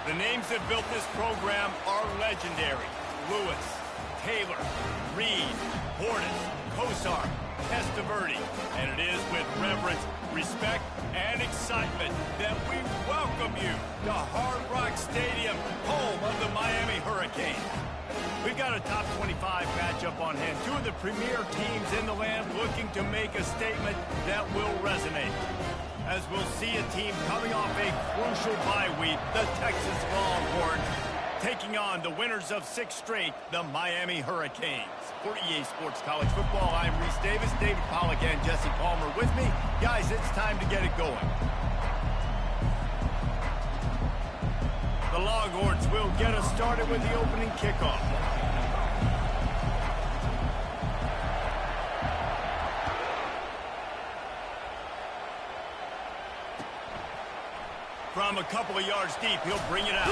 The names that built this program are legendary. Lewis, Taylor, Reed, Hortis, Kosar, Testaverde. And it is with reverence, respect, and excitement that we welcome you to Hard Rock Stadium, home of the Miami Hurricanes. We've got a top 25 matchup on hand. Two of the premier teams in the land looking to make a statement that will resonate. As we'll see a team coming off a crucial bye week, the Texas Longhorns, taking on the winners of 6 straight, the Miami Hurricanes. For EA Sports College Football, I'm Reese Davis, David Pollack, and Jesse Palmer with me. Guys, it's time to get it going. The Longhorns will get us started with the opening kickoff. From a couple of yards deep, he'll bring it out.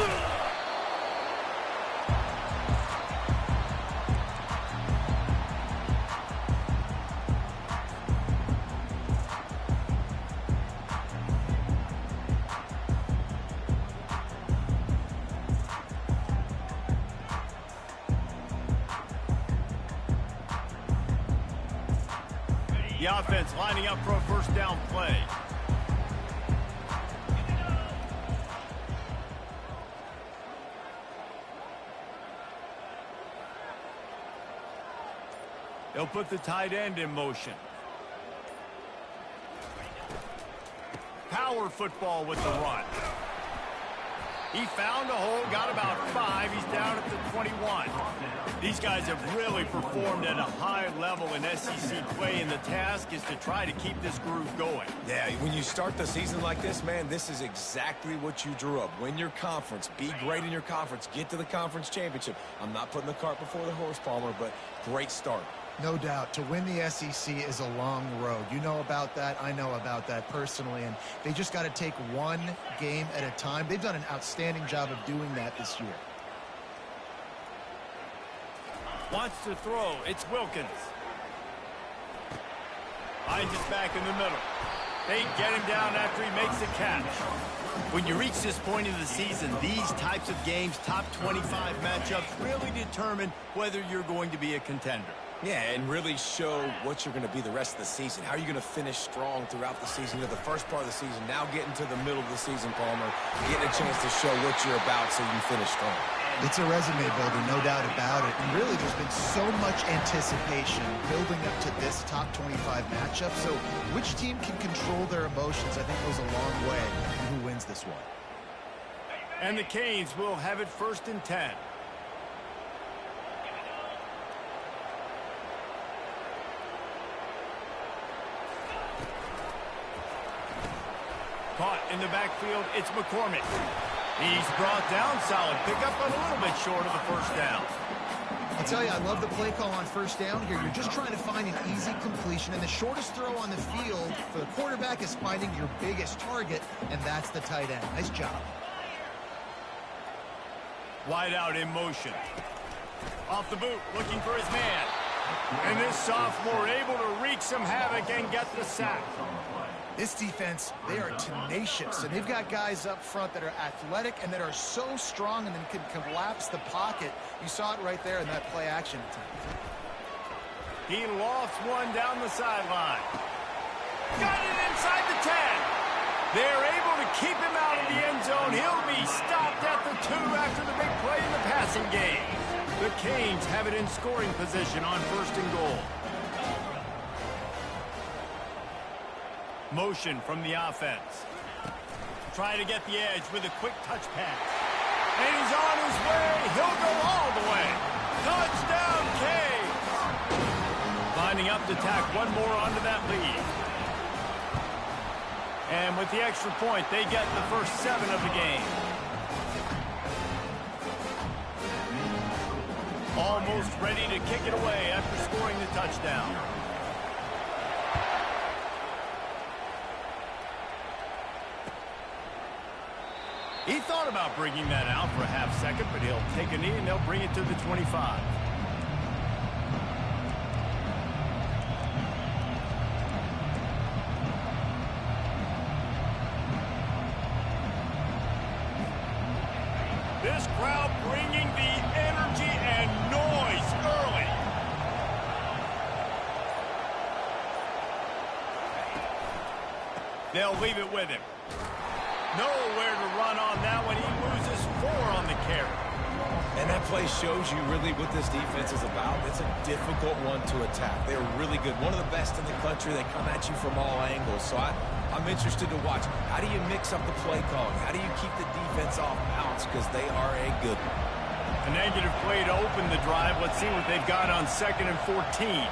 The offense lining up for a first down play. They'll put the tight end in motion. Power football with the run. He found a hole, got about 5. He's down at the 21. These guys have really performed at a high level in SEC play, and the task is to try to keep this groove going. Yeah, when you start the season like this, man, this is exactly what you drew up. Win your conference, be great in your conference, get to the conference championship. I'm not putting the cart before the horse, Palmer, but great start. No doubt. To win the SEC is a long road. You know about that. I know about that personally. And they just got to take one game at a time. They've done an outstanding job of doing that this year. Wants to throw. It's Wilkins. Finds it back in the middle. They get him down after he makes a catch. When you reach this point in the season, these types of games, top 25 matchups, really determine whether you're going to be a contender. Yeah, and really show what you're going to be the rest of the season. How are you going to finish strong throughout the season? You know, the first part of the season, now getting to the middle of the season, Palmer, getting a chance to show what you're about so you can finish strong. It's a resume builder, no doubt about it. And really, there's been so much anticipation building up to this top 25 matchup. So which team can control their emotions, I think, goes a long way in who wins this one. And the Canes will have it 1st and 10. Caught in the backfield, it's McCormick. He's brought down, solid pickup, but a little bit short of the first down. I'll tell you, I love the play call on first down here. You're just trying to find an easy completion, and the shortest throw on the field for the quarterback is finding your biggest target, and that's the tight end. Nice job. Wide out in motion. Off the boot, looking for his man. And this sophomore able to wreak some havoc and get the sack. This defense, they are tenacious, and they've got guys up front that are athletic and that are so strong and then can collapse the pocket. You saw it right there in that play action attempt. He lofts one down the sideline. Got it inside the 10. They're able to keep him out of the end zone. He'll be stopped at the 2 after the big play in the passing game. The Canes have it in scoring position on 1st and goal. Motion from the offense. Try to get the edge with a quick touch pass. And he's on his way. He'll go all the way. Touchdown, Canes! Lining up to tack one more onto that lead. And with the extra point, they get the first 7 of the game. Almost ready to kick it away after scoring the touchdown. He thought about bringing that out for a half second, but he'll take a knee and they'll bring it to the 25. This crowd bringing the energy and noise early. They'll leave it with him. Nowhere to run on that one. He loses 4 on the carry. And that play shows you really what this defense is about. It's a difficult one to attack. They're really good. One of the best in the country. They come at you from all angles. So I'm interested to watch. How do you mix up the play calling? How do you keep the defense off balance? Because they are a good one. A negative play to open the drive. Let's see what they've got on 2nd and 14.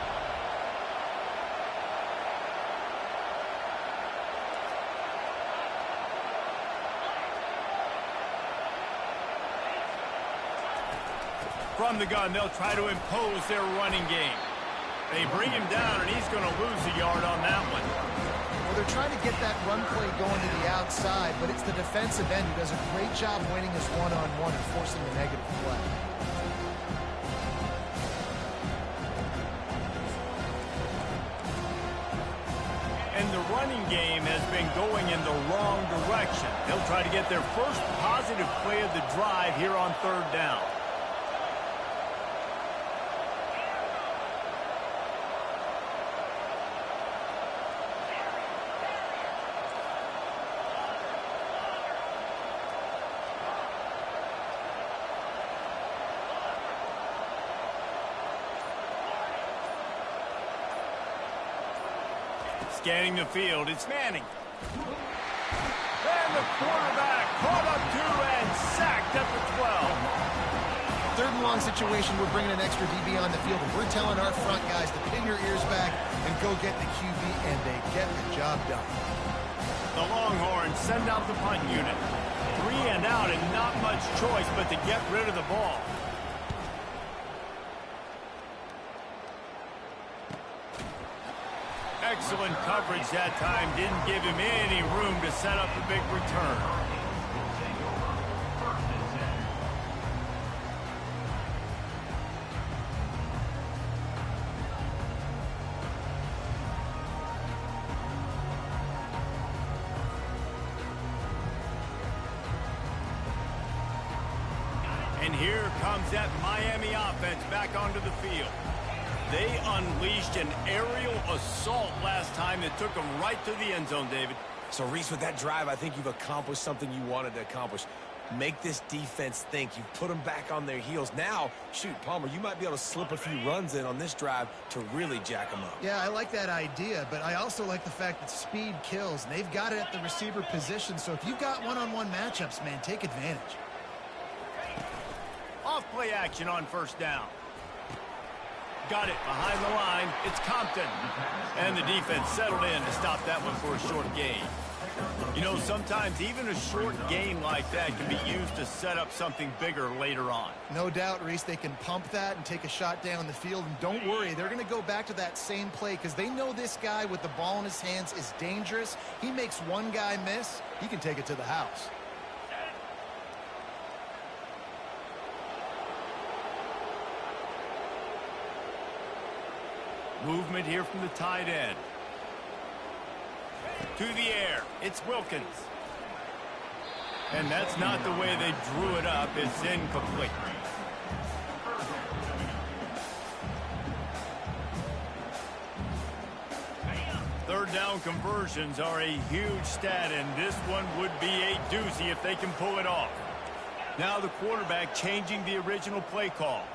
From the gun, they'll try to impose their running game. They bring him down, and he's going to lose a yard on that one. Well, they're trying to get that run play going to the outside, but it's the defensive end who does a great job winning his one-on-one and forcing the negative play. And the running game has been going in the wrong direction. They'll try to get their first positive play of the drive here on 3rd down. Scanning the field, it's Manning. And the quarterback caught up 2 and sacked at the 12. 3rd and long situation, we're bringing an extra DB on the field, and we're telling our front guys to pin your ears back and go get the QB, and they get the job done. The Longhorns send out the punt unit. 3 and out, and not much choice but to get rid of the ball. Excellent coverage that time. Didn't give him any room to set up a big return. And here comes that Miami offense back onto the field. They unleashed an aerial assault last time that took them right to the end zone, David. So, Reese, with that drive, I think you've accomplished something you wanted to accomplish. Make this defense think. You've put them back on their heels. Now, shoot, Palmer, you might be able to slip a few runs in on this drive to really jack them up. Yeah, I like that idea, but I also like the fact that speed kills, and they've got it at the receiver position. So if you've got one-on-one matchups, man, take advantage. Off play action on 1st down. Got it behind the line. It's Compton. And the defense settled in to stop that one for a short gain. You know, sometimes even a short gain like that can be used to set up something bigger later on. No doubt, Reese, they can pump that and take a shot down the field. And don't worry, they're going to go back to that same play because they know this guy with the ball in his hands is dangerous. He makes one guy miss, he can take it to the house. Movement here from the tight end. To the air, it's Wilkins. And that's not the way they drew it up. It's incomplete. Third down conversions are a huge stat, and this one would be a doozy if they can pull it off. Now the quarterback changing the original play call.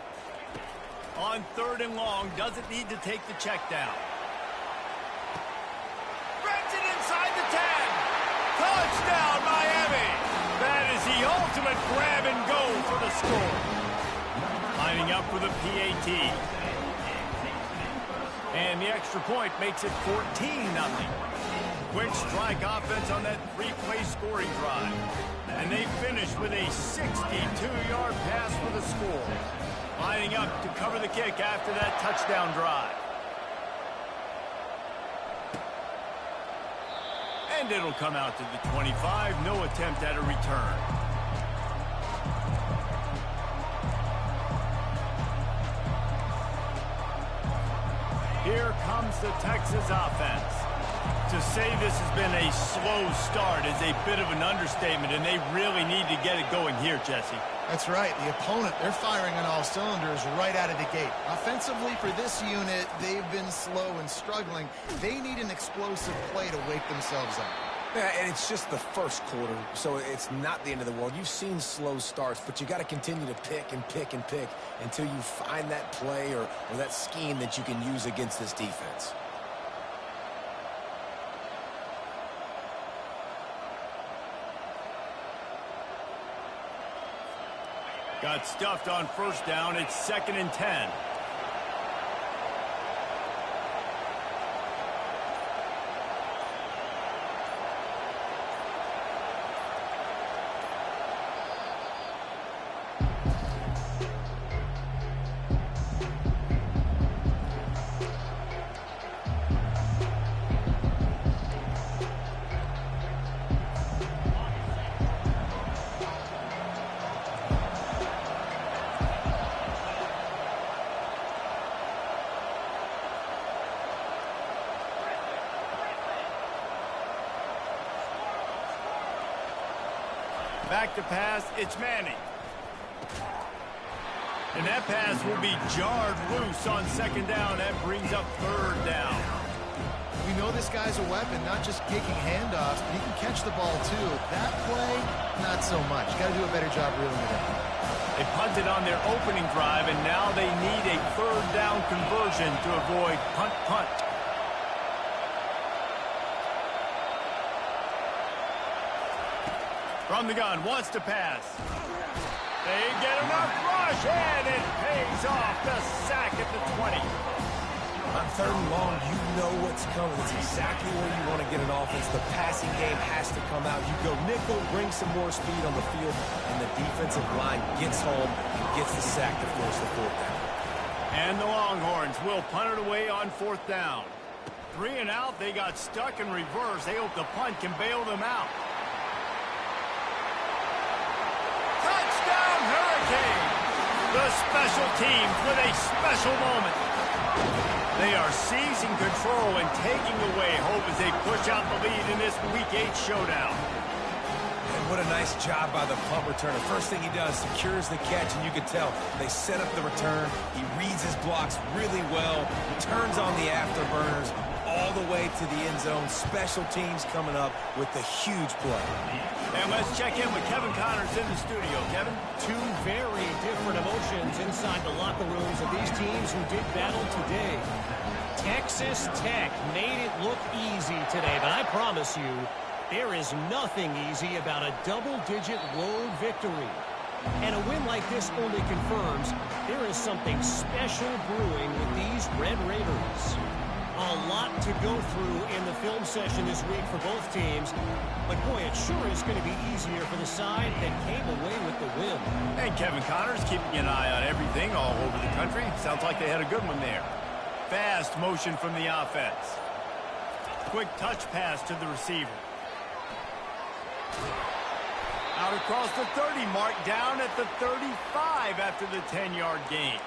On 3rd and long, doesn't need to take the check down. Threads it inside the 10. Touchdown, Miami. That is the ultimate grab and go for the score. Lining up for the PAT. And the extra point makes it 14-0. Quick strike offense on that 3-play scoring drive. And they finish with a 62-yard pass for the score. Lining up to cover the kick after that touchdown drive. And it'll come out to the 25. No attempt at a return. Here comes the Texas offense. To say this has been a slow start is a bit of an understatement, and they really need to get it going here, Jesse. That's right. The opponent, they're firing on all cylinders right out of the gate. Offensively, for this unit, they've been slow and struggling. They need an explosive play to wake themselves up. Yeah, and it's just the first quarter, so it's not the end of the world. You've seen slow starts, but you got to continue to pick and pick and pick until you find that play or that scheme that you can use against this defense. Got stuffed on first down. It's 2nd and 10. Back to pass, it's Manning. And that pass will be jarred loose on 2nd down. That brings up 3rd down. We know this guy's a weapon, not just kicking handoffs, but he can catch the ball too. That play, not so much. Got to do a better job reeling it in. They punted on their opening drive, and now they need a 3rd down conversion to avoid punt. From the gun, wants to pass. They get enough rush, and it pays off. The sack at the 20. On 3rd and long, you know what's coming. It's exactly where you want to get an offense. The passing game has to come out. You go nickel, bring some more speed on the field, and the defensive line gets home and gets the sack to force the 4th down. And the Longhorns will punt it away on 4th down. 3 and out, they got stuck in reverse. They hope the punt can bail them out. Touchdown, Hurricane! The special teams with a special moment. They are seizing control and taking away hope as they push out the lead in this Week 8 showdown. And what a nice job by the punt returner. First thing he does, secures the catch, and you can tell they set up the return. He reads his blocks really well, turns on the afterburners all the way to the end zone. Special teams coming up with the huge play. And let's check in with Kevin Connors in the studio. Kevin? Two very different emotions inside the locker rooms of these teams who did battle today. Texas Tech made it look easy today, but I promise you, there is nothing easy about a double-digit road victory. And a win like this only confirms there is something special brewing with these Red Raiders. A lot to go through in the film session this week for both teams. But, boy, it sure is going to be easier for the side that came away with the win. And Kevin Connors keeping an eye on everything all over the country. Sounds like they had a good one there. Fast motion from the offense. Quick touch pass to the receiver. Out across the 30 mark, down at the 35 after the 10-yard gain.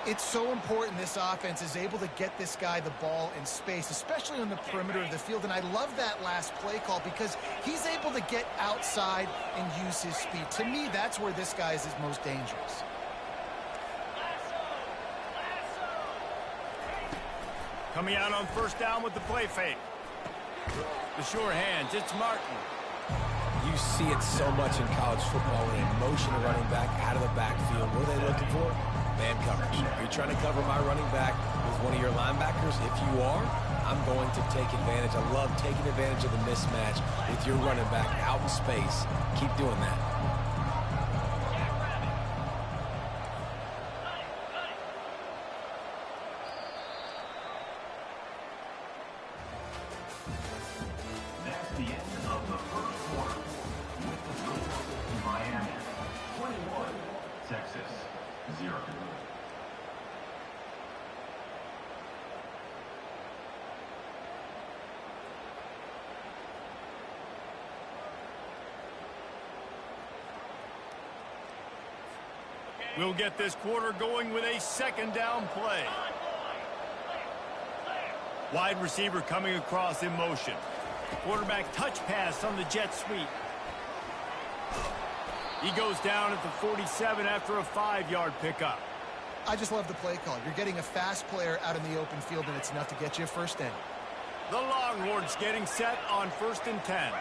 It's so important this offense is able to get this guy the ball in space, especially on the perimeter of the field. And I love that last play call because he's able to get outside and use his speed. To me, that's where this guy is his most dangerous. Coming out on 1st down with the play fake. The sure hands, it's Martin. You see it so much in college football when they motion a running back out of the backfield. What are they looking for? Man coverage. Are you trying to cover my running back with one of your linebackers? If you are, I'm going to take advantage. I love taking advantage of the mismatch with your running back out in space. Keep doing that. That's the end of the first quarter. With the score, Miami 21, Texas 0. We'll get this quarter going with a 2nd down play. Wide receiver coming across in motion. Quarterback touch pass on the jet sweep. He goes down at the 47 after a 5-yard pickup. I just love the play call. You're getting a fast player out in the open field, and it's enough to get you a first down. The Longhorns getting set on 1st and 10.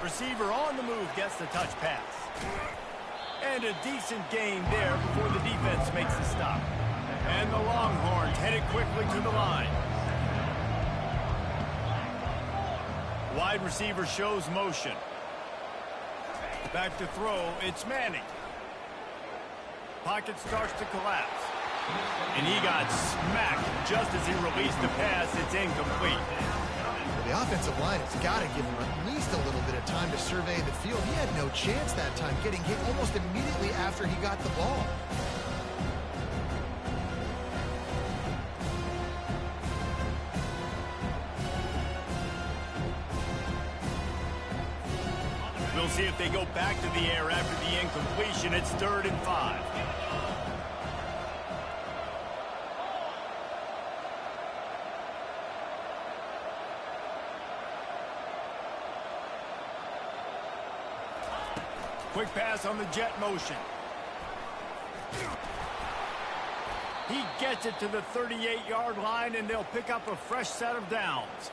Receiver on the move gets the touch pass. And a decent gain there before the defense makes the stop. And the Longhorns headed quickly to the line. Wide receiver shows motion. Back to throw, it's Manning. Pocket starts to collapse. And he got smacked just as he released the pass. It's incomplete. The offensive line has got to give him at least a little bit of time to survey the field. He had no chance that time, getting hit almost immediately after he got the ball. We'll see if they go back to the air after the incompletion. It's 3rd and 5. Quick pass on the jet motion. He gets it to the 38-yard line, and they'll pick up a fresh set of downs.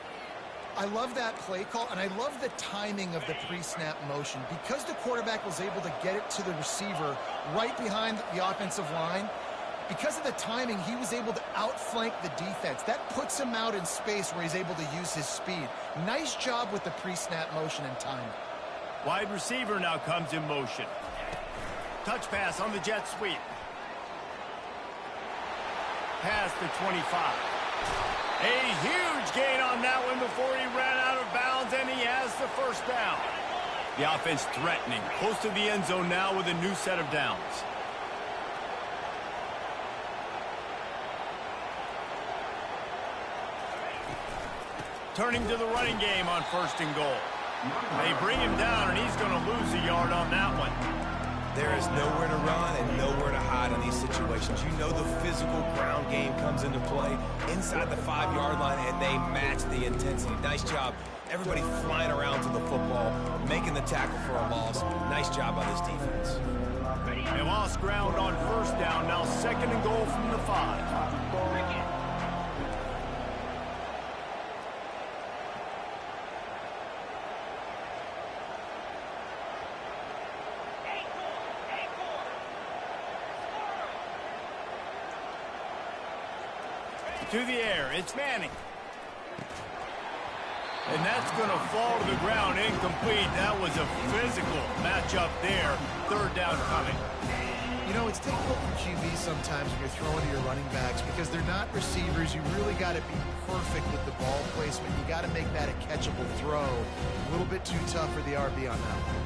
I love that play call, and I love the timing of the pre-snap motion. Because the quarterback was able to get it to the receiver right behind the offensive line, because of the timing, he was able to outflank the defense. That puts him out in space where he's able to use his speed. Nice job with the pre-snap motion and timing. Wide receiver now comes in motion. Touch pass on the jet sweep. Past the 25. A huge gain on that one before he ran out of bounds, and he has the first down. The offense threatening, close to the end zone now with a new set of downs. Turning to the running game on 1st and goal. They bring him down, and he's going to lose a yard on that one. There is nowhere to run and nowhere to hide in these situations. You know the physical ground game comes into play inside the 5-yard line, and they match the intensity. Nice job. Everybody flying around to the football, making the tackle for a loss. Nice job by this defense. They lost ground on 1st down. Now 2nd and goal from the 5. To the air, it's Manning. And that's going to fall to the ground, incomplete. That was a physical matchup there. 3rd down coming. You know, it's difficult for QB sometimes when you're throwing to your running backs because they're not receivers. You really got to be perfect with the ball placement. You got to make that a catchable throw. A little bit too tough for the RB on that one.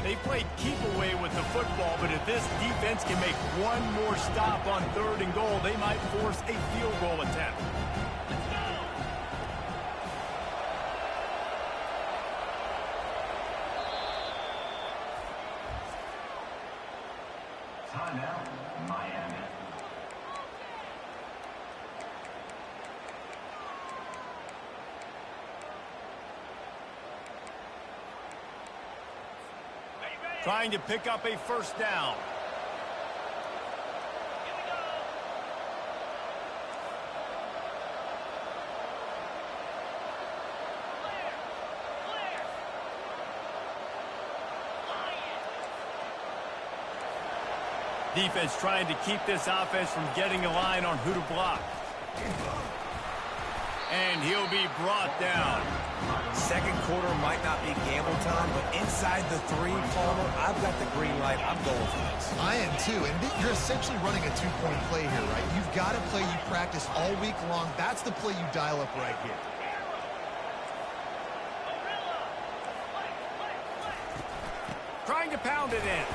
They played keep away with the football, but if this defense can make one more stop on 3rd and goal, they might force a field goal attempt. Timeout, Miami. Trying to pick up a 1st down. Defense trying to keep this offense from getting a line on who to block. And he'll be brought down. 2nd quarter might not be gamble time, but inside the 3, Palmer, I've got the green light. I'm going for this. I am too, and you're essentially running a 2-point play here, right? You've got a play you practice all week long. That's the play you dial up right here. Trying to pound it in.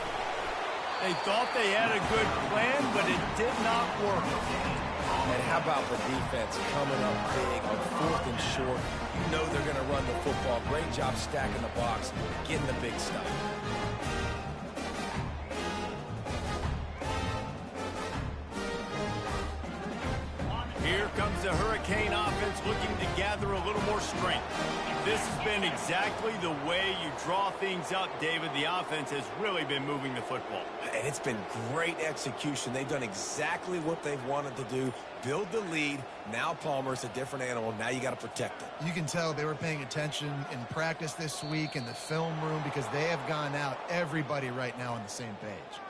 They thought they had a good plan, but it did not work. And how about the defense coming up big on 4th and short? You know they're going to run the football. Great job stacking the box, getting the big stuff. Here comes the Hurricane offense looking to gather a little more strength. This has been exactly the way you draw things up, David. The offense has really been moving the football. And it's been great execution. They've done exactly what they've wanted to do. Build the lead. Now Palmer's a different animal. Now you got to protect it. You can tell they were paying attention in practice this week in the film room because they have gone out, everybody right now on the same page.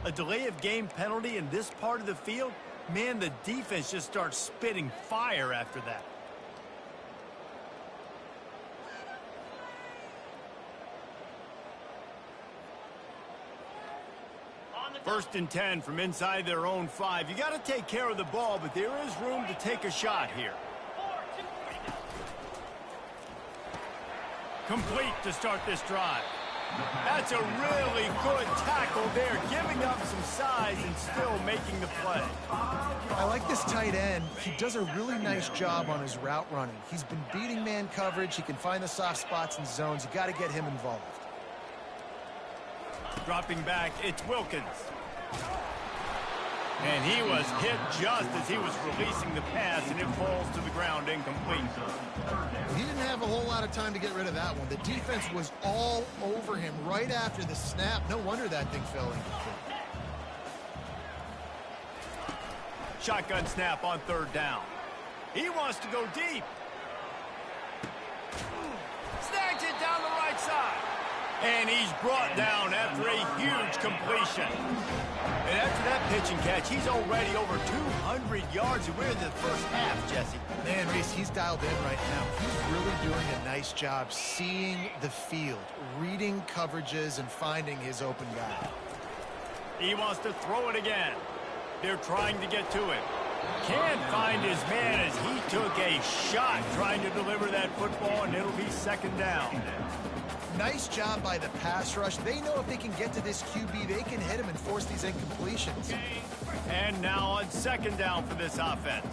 A delay of game penalty in this part of the field? Man, the defense just starts spitting fire after that. First and 10 from inside their own 5. You got to take care of the ball, but there is room to take a shot here. Complete to start this drive. That's a really good tackle there, giving up some size and still making the play. I like this tight end. He does a really nice job on his route running. He's been beating man coverage. He can find the soft spots and zones. You got to get him involved. Dropping back, it's Wilkins. And he was hit just as he was releasing the pass, and it falls to the ground incomplete. He didn't have a whole lot of time to get rid of that one. The defense was all over him right after the snap. No wonder that thing fell incomplete. Shotgun snap on 3rd down. He wants to go deep. Snags it down the right side. And he's brought down after a huge completion. And after that pitch and catch, he's already over 200 yards, and we're in the first half, Jesse. Man, Reese, he's dialed in right now. He's really doing a nice job seeing the field, reading coverages, and finding his open guy. He wants to throw it again. They're trying to get to him. Can't find his man as he took a shot trying to deliver that football, and it'll be 2nd down. Nice job by the pass rush. They know if they can get to this QB, they can hit him and force these incompletions. And now on 2nd down for this offense.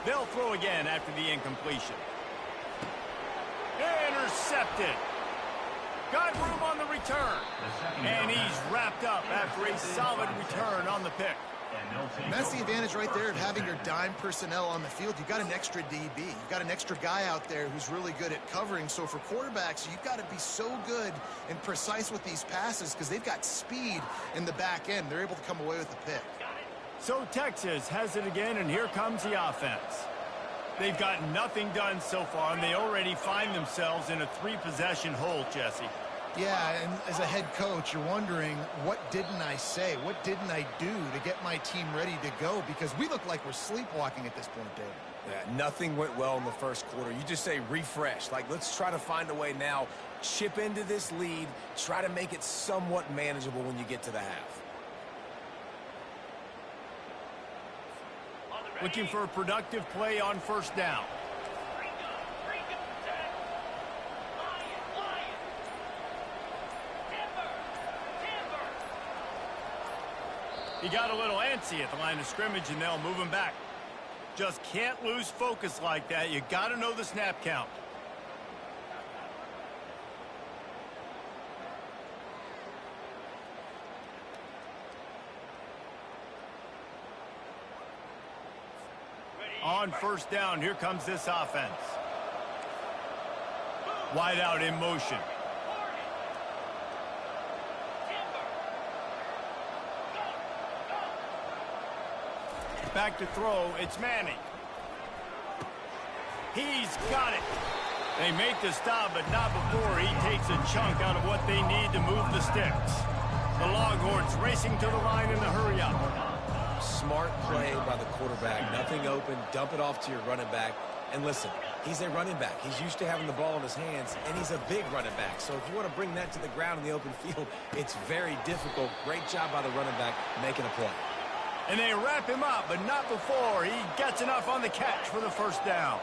They'll throw again after the incompletion. Intercepted. Got room on the return. And he's wrapped up after a solid return on the pick. And that's the advantage right there of having your dime personnel on the field. You've got an extra DB. You've got an extra guy out there who's really good at covering. So for quarterbacks, you've got to be so good and precise with these passes because they've got speed in the back end. They're able to come away with the pick. So Texas has it again, and here comes the offense. They've got nothing done so far, and they already find themselves in a 3-possession hole, Jesse. Yeah, and as a head coach, you're wondering, what didn't I say? What didn't I do to get my team ready to go? Because we look like we're sleepwalking at this point, David. Yeah, nothing went well in the first quarter. You just say refresh. Like, let's try to find a way now. Chip into this lead. Try to make it somewhat manageable when you get to the half. Looking for a productive play on 1st down. He got a little antsy at the line of scrimmage, and they'll move him back. Just can't lose focus like that. You got to know the snap count. On 1st down, here comes this offense. Wide out in motion. Back to throw, it's Manning. He's got it. They make the stop, but not before he takes a chunk out of what they need to move the sticks. The Longhorns racing to the line in the hurry-up. Smart play by the quarterback. Nothing open. Dump it off to your running back. And listen, he's a running back. He's used to having the ball in his hands, and he's a big running back. So if you want to bring that to the ground in the open field, it's very difficult. Great job by the running back making a play. And they wrap him up, but not before he gets enough on the catch for the 1st down.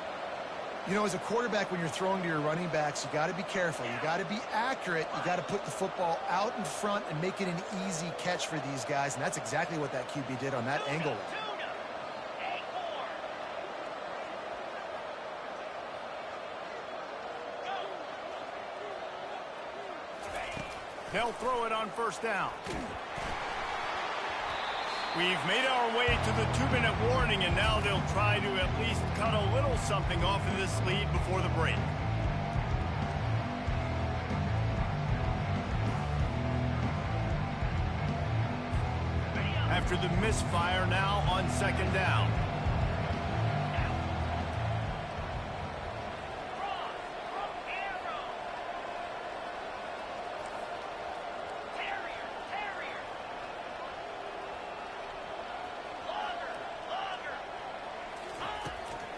You know, as a quarterback, when you're throwing to your running backs, you got to be careful. You got to be accurate. You got to put the football out in front and make it an easy catch for these guys, and that's exactly what that QB did on that angle. They'll throw it on first down. We've made our way to the 2-minute warning, and now they'll try to at least cut a little something off of this lead before the break. After the misfire, now on second down.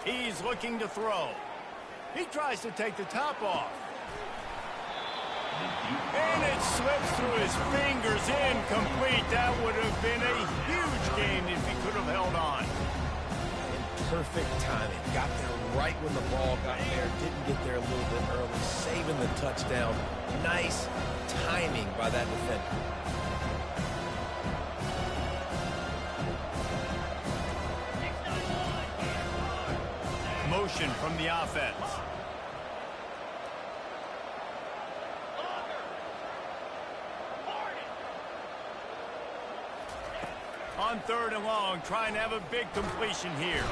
He's looking to throw. He tries to take the top off. And it slips through his fingers, incomplete. That would have been a huge gain if he could have held on. Perfect timing. Got there right when the ball got there. Didn't get there a little bit early. Saving the touchdown. Nice timing by that defender. Motion from the offense. On third and long, trying to have a big completion here.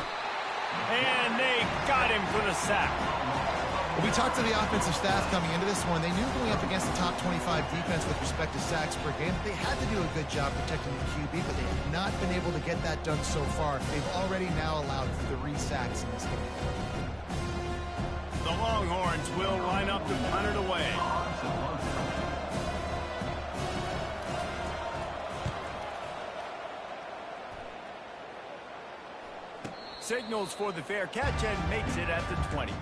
And they got him for the sack. We talked to the offensive staff coming into this one. They knew going up against the top 25 defense with respect to sacks per game, they had to do a good job protecting the QB, but they have not been able to get that done so far. They've already now allowed 3 sacks in this game. The Longhorns will line up to punt it away. Signals for the fair catch and makes it at the 20.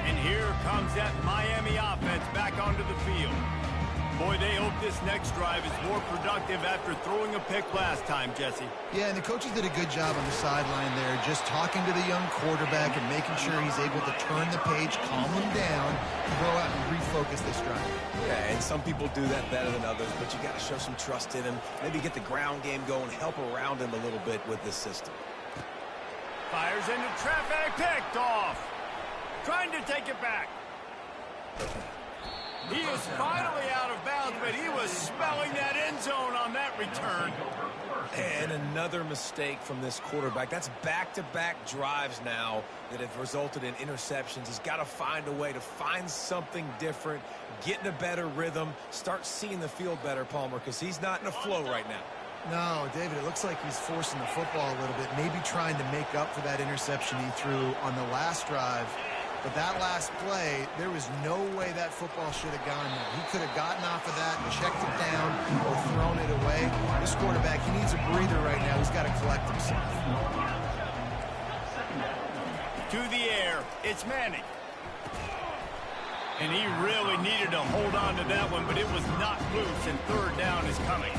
And here comes that Miami offense back onto the field. Boy, they hope this next drive is more productive after throwing a pick last time, Jesse. Yeah, and the coaches did a good job on the sideline there, just talking to the young quarterback and making sure he's able to turn the page, calm him down, and go out and refocus this drive. Yeah, and some people do that better than others, but you got to show some trust in him. Maybe get the ground game going, help around him a little bit with this system. Fires into traffic, picked off. Trying to take it back. He is finally out of bounds, but he was smelling that end zone on that return. And another mistake from this quarterback. That's back-to-back drives now that have resulted in interceptions. He's got to find a way to find something different, get in a better rhythm, start seeing the field better, Palmer, because he's not in a flow right now. No, David, it looks like he's forcing the football a little bit, maybe trying to make up for that interception he threw on the last drive. But that last play, there was no way that football should have gone there. He could have gotten off of that and checked it down or thrown it away. This quarterback, he needs a breather right now. He's got to collect himself. To the air, it's Manning. And he really needed to hold on to that one, but it was not loose, and third down is coming.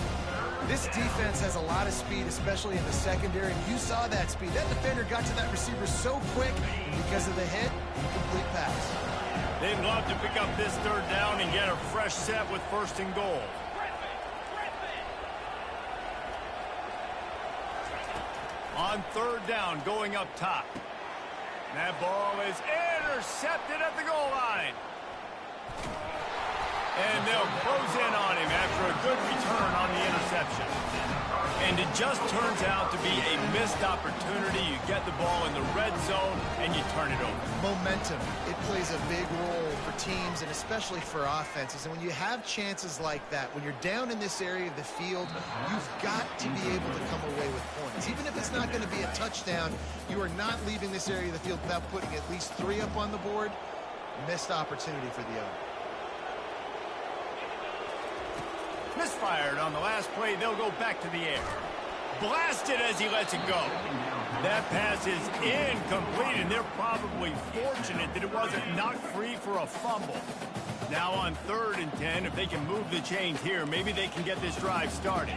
This defense has a lot of speed, especially in the secondary. You saw that speed. That defender got to that receiver so quick, and because of the hit, incomplete pass. They'd love to pick up this third down and get a fresh set with first and goal. On third down, going up top. That ball is intercepted at the goal line. And they'll close in on him after a good return on the interception. And it just turns out to be a missed opportunity. You get the ball in the red zone, and you turn it over. Momentum, it plays a big role for teams and especially for offenses. And when you have chances like that, when you're down in this area of the field, you've got to be able to come away with points. Even if it's not going to be a touchdown, you are not leaving this area of the field without putting at least 3 up on the board. Missed opportunity for the other. Misfired on the last play. They'll go back to the air. Blasted as he lets it go. That pass is incomplete, and they're probably fortunate that it wasn't knocked free for a fumble. Now on 3rd and 10, if they can move the chains here, maybe they can get this drive started.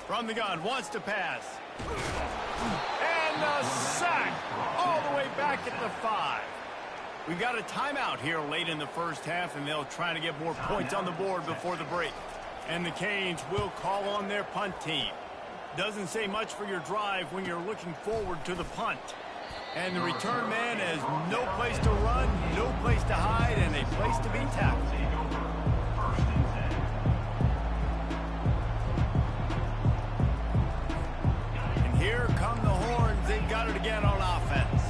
From the gun, wants to pass. And a sack all the way back at the 5. We've got a timeout here late in the first half, and they'll try to get more points on the board before the break. And the Canes will call on their punt team. Doesn't say much for your drive when you're looking forward to the punt. And the return man has no place to run, no place to hide, and a place to be tackled. And here come the horns. They've got it again on offense.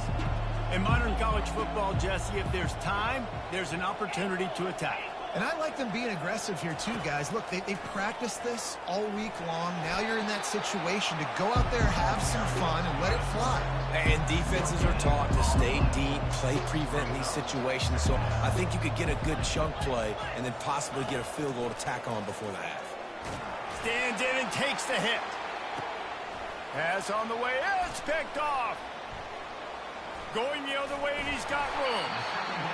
In modern college football, Jesse, if there's time, there's an opportunity to attack. And I like them being aggressive here too, guys. Look, they practiced this all week long. Now you're in that situation to go out there, have some fun, and let it fly. And defenses are taught to stay deep, play prevent these situations. So I think you could get a good chunk play and then possibly get a field goal to tack on before the half. Stands in and takes the hit. Pass on the way. It's picked off. Going the other way, and he's got room.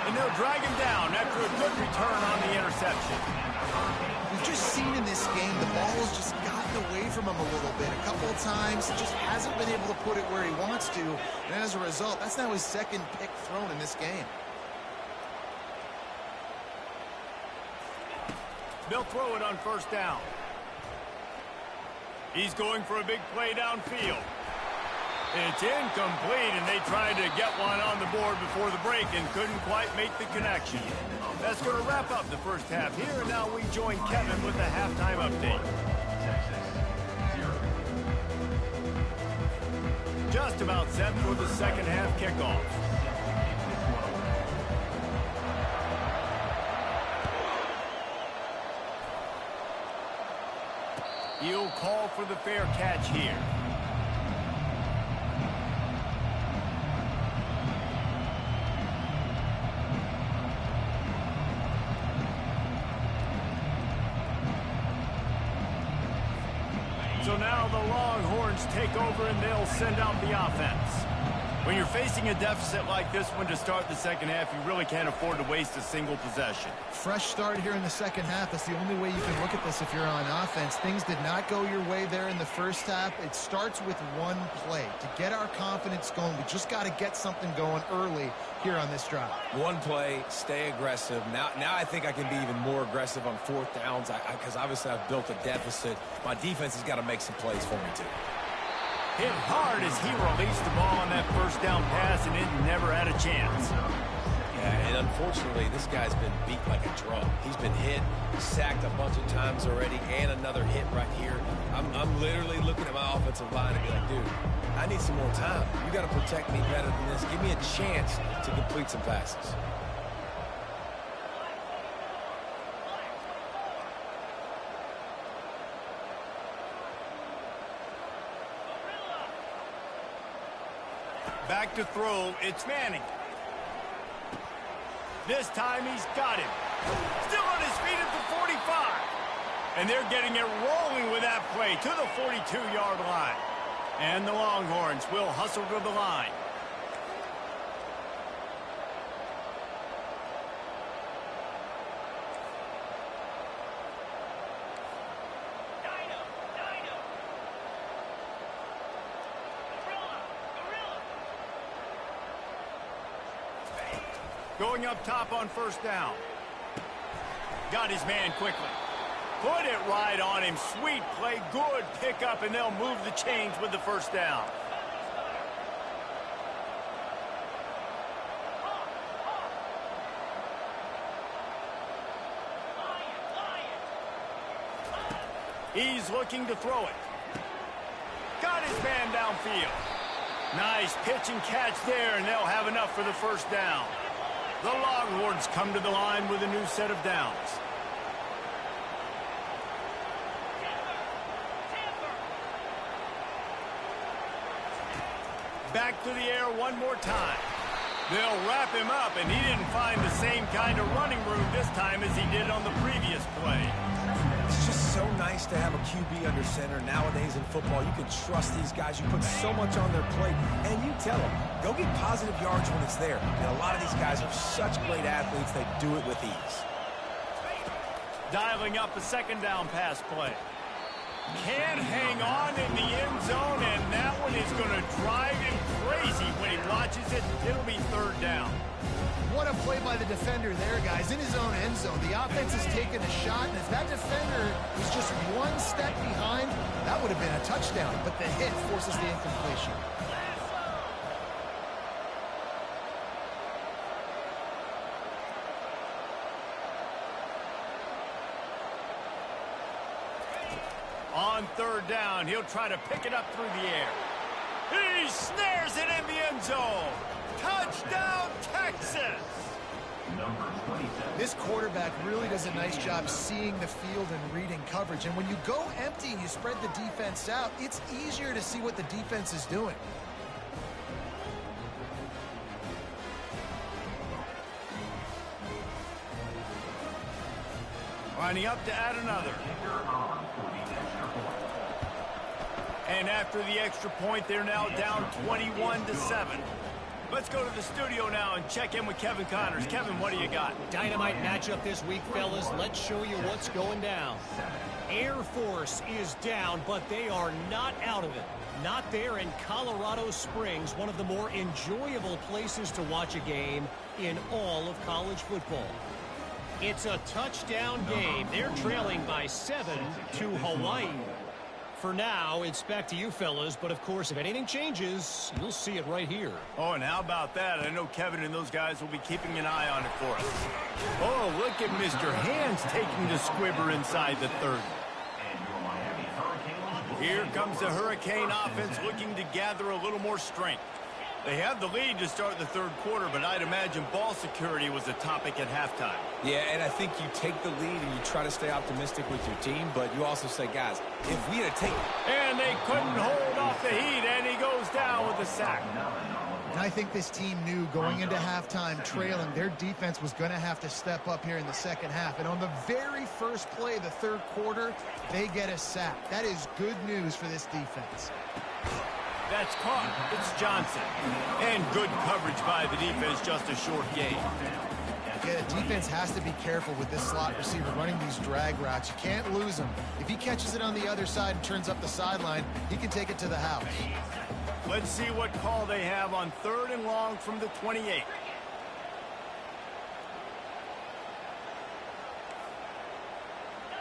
And they'll drag him down after a good return on the interception. We've just seen in this game the ball has just gotten away from him a little bit. A couple of times, just hasn't been able to put it where he wants to. And as a result, that's now his second pick thrown in this game. They'll throw it on first down. He's going for a big play downfield. It's incomplete, and they tried to get one on the board before the break and couldn't quite make the connection. That's going to wrap up the first half here, and now we join Kevin with the halftime update. Just about set for the second half kickoff. He'll call for the fair catch here. So now the Longhorns take over and they'll send out the offense. When you're facing a deficit like this one to start the second half, you really can't afford to waste a single possession. Fresh start here in the second half. That's the only way you can look at this if you're on offense. Things did not go your way there in the first half. It starts with one play. To get our confidence going, we just got to get something going early here on this drive. One play, stay aggressive. Now I think I can be even more aggressive on fourth downs because obviously I've built a deficit. My defense has got to make some plays for me too. Hit hard as he released the ball on that first down pass, and it never had a chance. Yeah, and unfortunately, this guy's been beat like a drum. He's been hit, sacked a bunch of times already, and another hit right here. I'm literally looking at my offensive line and be like, dude, I need some more time. You got to protect me better than this. Give me a chance to complete some passes. Back to throw, it's Manning. This time he's got him. Still on his feet at the 45. And they're getting it rolling with that play to the 42-yard line. And the Longhorns will hustle to the line. Going up top on first down. Got his man quickly. Put it right on him. Sweet play. Good pickup, and they'll move the chains with the first down. He's looking to throw it. Got his man downfield. Nice pitch and catch there, and they'll have enough for the first down. The Longhorns come to the line with a new set of downs. Back to the air one more time. They'll wrap him up, and he didn't find the same kind of running room this time as he did on the previous play. It's just so nice to have a QB under center. Nowadays in football, you can trust these guys. You put so much on their plate, and you tell them, go get positive yards when it's there. And a lot of these guys are such great athletes, they do it with ease. Dialing up a second down pass play. Can't hang on in the end zone, and that one is going to drive him crazy when he watches it. It'll be third down. What a play by the defender there, guys. In his own end zone, the offense is taking a shot, and if that defender was just one step behind, that would have been a touchdown, but the hit forces the incompletion. On third down, he'll try to pick it up through the air. He snares it in the end zone. Touchdown, Texas! Number 27. This quarterback really does a nice job seeing the field and reading coverage. And when you go empty and you spread the defense out, it's easier to see what the defense is doing. Lining up to add another. And after the extra point, they're now down 21-7. Let's go to the studio now and check in with Kevin Connors. Kevin, what do you got? Dynamite matchup this week, fellas. Let's show you what's going down. Air Force is down, but they are not out of it. Not there in Colorado Springs, one of the more enjoyable places to watch a game in all of college football. It's a touchdown game. They're trailing by 7 to Hawaii. For now, it's back to you, fellas. But, of course, if anything changes, you'll see it right here. Oh, and how about that? I know Kevin and those guys will be keeping an eye on it for us. Oh, look at Mr. Hands taking the squibber inside the 30. Here comes the Hurricane offense looking to gather a little more strength. They have the lead to start the third quarter, but I'd imagine ball security was a topic at halftime. Yeah, and I think you take the lead and you try to stay optimistic with your team, but you also say, guys, if we had taken... And they couldn't hold off the heat, and he goes down with a sack. And I think this team knew going into halftime trailing, their defense was going to have to step up here in the second half. And on the very first play of the third quarter, they get a sack. That is good news for this defense. That's caught. It's Johnson. And good coverage by the defense, just a short gain. Yeah, the defense has to be careful with this slot receiver running these drag routes. You can't lose him. If he catches it on the other side and turns up the sideline, he can take it to the house. Let's see what call they have on third and long from the 28.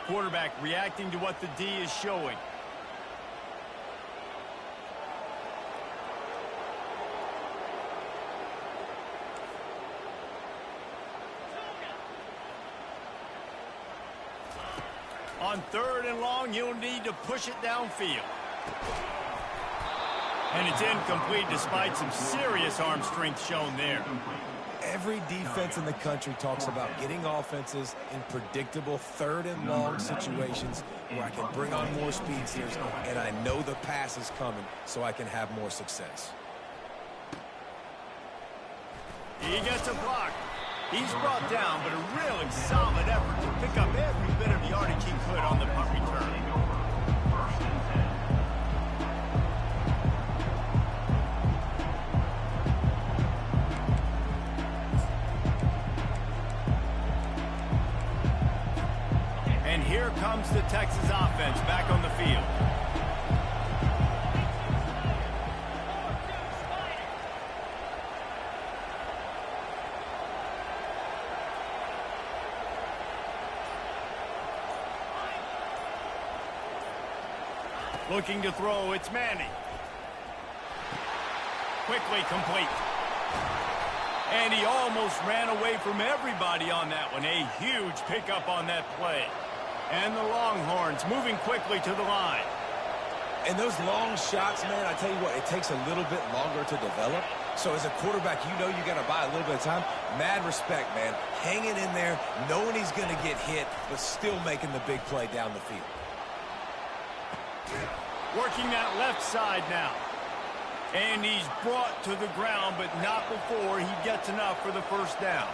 Quarterback reacting to what the D is showing. On third and long, you'll need to push it downfield. And it's incomplete despite some serious arm strength shown there. Every defense in the country talks about getting offenses in predictable third and long situations where I can bring on more speedsters, and I know the pass is coming so I can have more success. He gets a block. He's brought down, but a really solid effort to pick up every bit of yardage he could on the punt return. And here comes the Texas offense back on the field. Looking to throw, it's Manning. Quickly complete. And he almost ran away from everybody on that one. A huge pickup on that play. And the Longhorns moving quickly to the line. And those long shots, man, I tell you what, it takes a little bit longer to develop. So as a quarterback, you know you got to buy a little bit of time. Mad respect, man. Hanging in there, knowing he's going to get hit, but still making the big play down the field. Working that left side now. And he's brought to the ground, but not before he gets enough for the first down.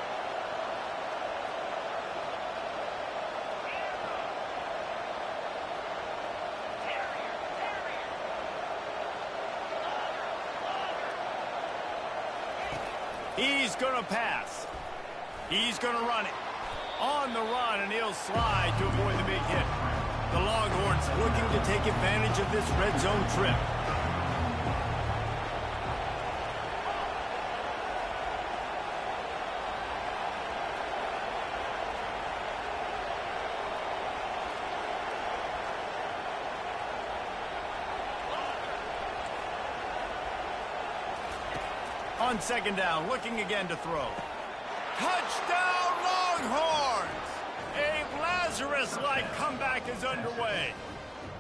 He's going to pass. He's going to run it. On the run, and he'll slide to avoid the big hit. The Longhorns looking to take advantage of this red zone trip. On second down, looking again to throw. Touchdown, Longhorns! A Lazarus-like comeback is underway.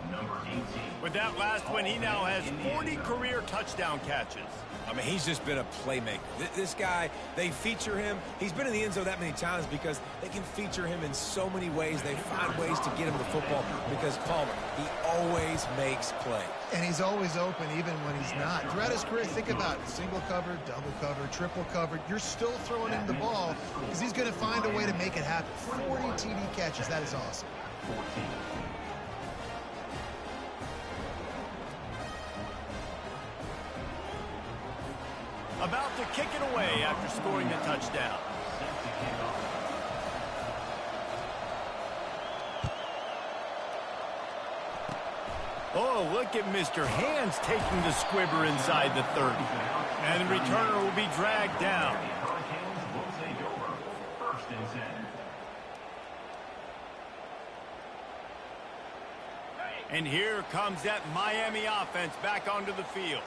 Number 18. With that last one, he now has 40 career touchdown catches. I mean, he's just been a playmaker. This guy, they feature him. He's been in the end zone that many times because they can feature him in so many ways. They find ways to get him the football because Palmer, he always makes plays. And he's always open even when he's not. Throughout his career, think about it. Single covered, double covered, triple covered. You're still throwing him the ball because he's going to find a way to make it happen. 40 TD catches. That is awesome. 14. About to kick it away after scoring the touchdown. Set to kick off. Oh, look at Mr. Hands taking the squibber inside the 30. And the returner will be dragged down. The Hurricanes will take over. First and 10. And here comes that Miami offense back onto the field.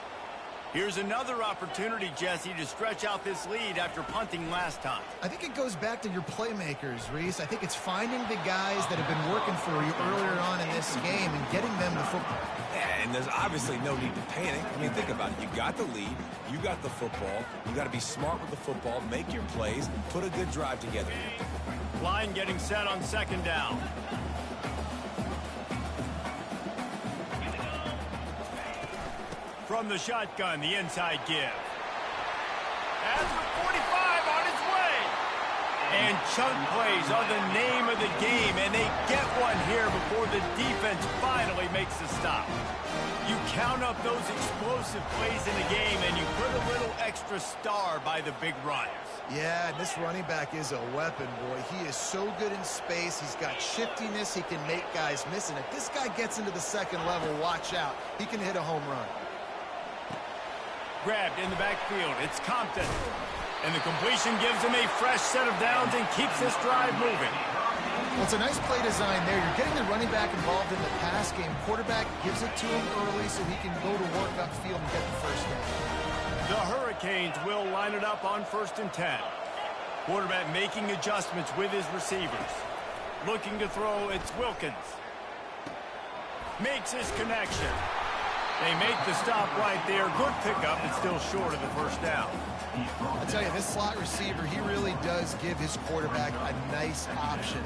Here's another opportunity, Jesse, to stretch out this lead after punting last time. I think it goes back to your playmakers, Reese. I think it's finding the guys that have been working for you earlier on in this game and getting them the football. Yeah, and there's obviously no need to panic. I mean, think about it. You got the lead. You got the football. You got to be smart with the football, make your plays, put a good drive together. Line getting set on second down. From the shotgun, the inside give. As the 45 on its way. And chunk plays are the name of the game, and they get one here before the defense finally makes the stop. You count up those explosive plays in the game, and you put a little extra star by the big runs. Yeah, and this running back is a weapon, boy. He is so good in space. He's got shiftiness. He can make guys miss. And if this guy gets into the second level, watch out. He can hit a home run. Grabbed in the backfield. It's Compton. And the completion gives him a fresh set of downs and keeps this drive moving. Well, it's a nice play design there. You're getting the running back involved in the pass game. Quarterback gives it to him early so he can go to work upfield and get the first down. The Hurricanes will line it up on 1st and 10. Quarterback making adjustments with his receivers. Looking to throw, it's Wilkins. Makes his connection. They make the stop right there. Good pickup, but still short of the first down. I tell you, this slot receiver, he really does give his quarterback a nice option.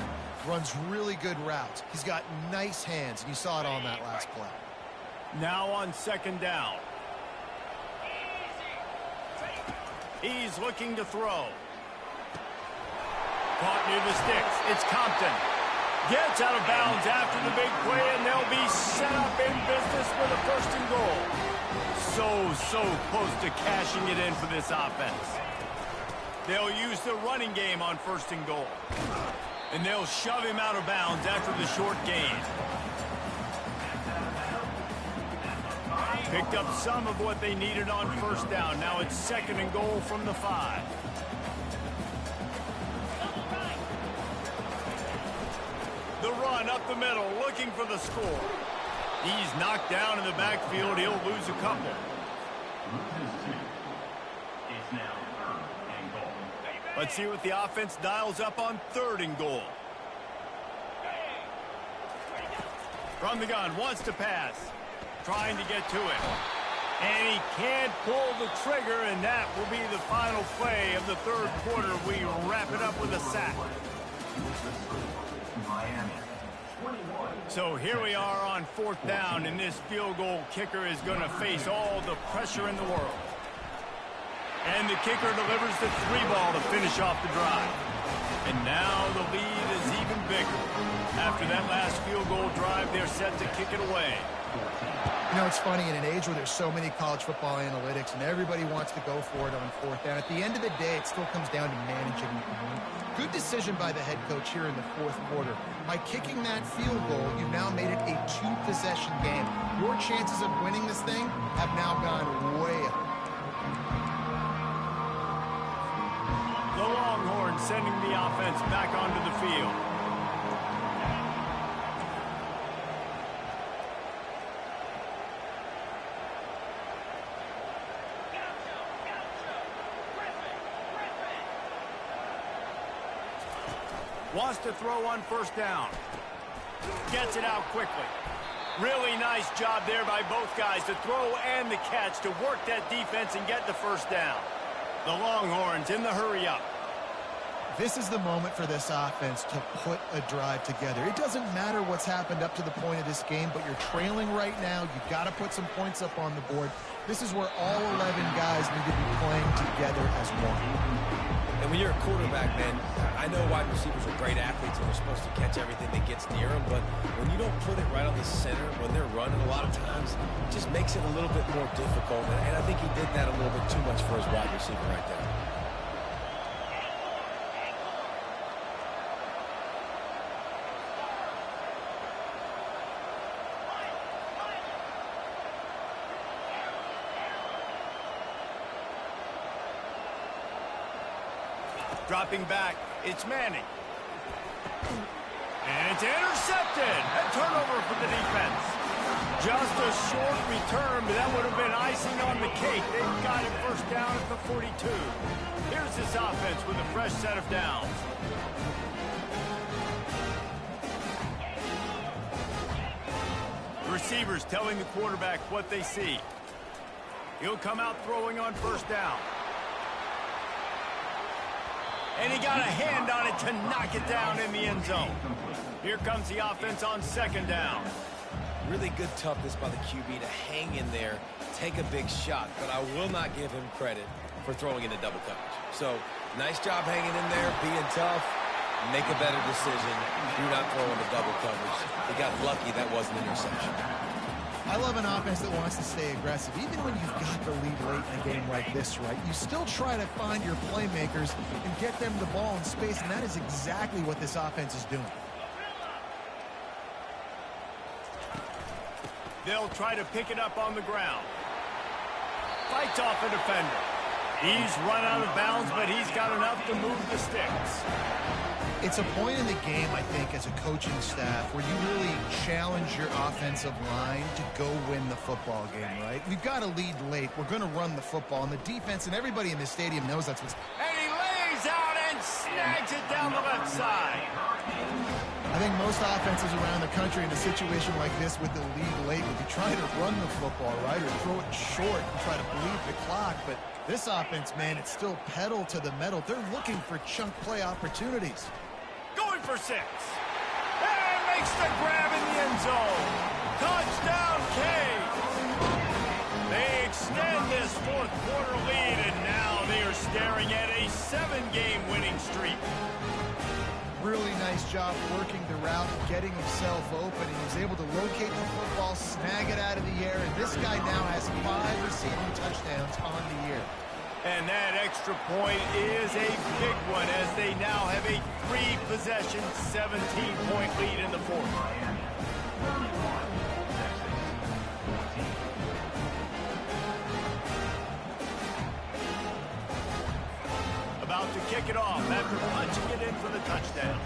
Runs really good routes. He's got nice hands, and you saw it on that last play. Now on second down. He's looking to throw. Caught near the sticks. It's Compton. Gets out of bounds after the big play, and they'll be set up in business with a 1st and goal. So close to cashing it in for this offense. They'll use the running game on 1st and goal. And they'll shove him out of bounds after the short gain. Picked up some of what they needed on 1st down. Now it's 2nd and goal from the 5. The run up the middle, looking for the score. He's knocked down in the backfield. He'll lose a couple. Loses 2. It's now 3rd and goal. Let's see what the offense dials up on 3rd and goal. From the gun, wants to pass. Trying to get to it. And he can't pull the trigger, and that will be the final play of the 3rd quarter. We wrap it up with a sack. Miami. 21. So here we are on 4th down, and this field goal kicker is going to face all the pressure in the world. And the kicker delivers the 3-ball to finish off the drive. And now the lead is even bigger. After that last field goal drive, they're set to kick it away. You know, it's funny, in an age where there's so many college football analytics and everybody wants to go for it on fourth down, at the end of the day, it still comes down to managing the game. Good decision by the head coach here in the fourth quarter. By kicking that field goal, you've now made it a two-possession game. Your chances of winning this thing have now gone way up. The Longhorns sending the offense back onto the field. Wants to throw on first down. Gets it out quickly. Really nice job there by both guys, the throw and the catch, to work that defense and get the first down. The Longhorns in the hurry-up. This is the moment for this offense to put a drive together. It doesn't matter what's happened up to the point of this game, but you're trailing right now. You've got to put some points up on the board. This is where all 11 guys need to be playing together as one. And when you're a quarterback, man, I know wide receivers are great athletes and they're supposed to catch everything that gets near them, but when you don't put it right on the center, when they're running a lot of times, it just makes it a little bit more difficult. And I think he did that a little bit too much for his wide receiver right there. Dropping back, it's Manning. And it's intercepted. A turnover for the defense. Just a short return, but that would have been icing on the cake. They've got it first down at the 42. Here's this offense with a fresh set of downs. Receivers telling the quarterback what they see. He'll come out throwing on first down. And he got a hand on it to knock it down in the end zone. Here comes the offense on second down. Really good toughness by the QB to hang in there, take a big shot, but I will not give him credit for throwing into double coverage. So, nice job hanging in there, being tough, make a better decision, do not throw into double coverage. He got lucky that wasn't an interception. I love an offense that wants to stay aggressive. Even when you've got the lead late in a game like this, right, you still try to find your playmakers and get them the ball in space, and that is exactly what this offense is doing. They'll try to pick it up on the ground. Fights off a defender. He's run out of bounds, but he's got enough to move the sticks. It's a point in the game, I think, as a coaching staff where you really challenge your offensive line to go win the football game, right? We've got a lead late. We're going to run the football, and the defense and everybody in the stadium knows that's what's... And he lays out and snags it down the left side. I think most offenses around the country in a situation like this with the lead late would be trying to run the football, right, or throw it short and try to bleed the clock. But this offense, man, it's still pedal to the metal. They're looking for chunk play opportunities. Going for 6. And makes the grab in the end zone. Touchdown, Cade. They extend this fourth quarter lead, and now they are staring at a 7-game winning streak. Really nice job working the route, getting himself open. He was able to locate the football, snag it out of the air, and this guy now has 5 receiving touchdowns on the year. And that extra point is a big one as they now have a 3-possession, 17-point lead in the fourth. About to kick it off after punching it in for the touchdown.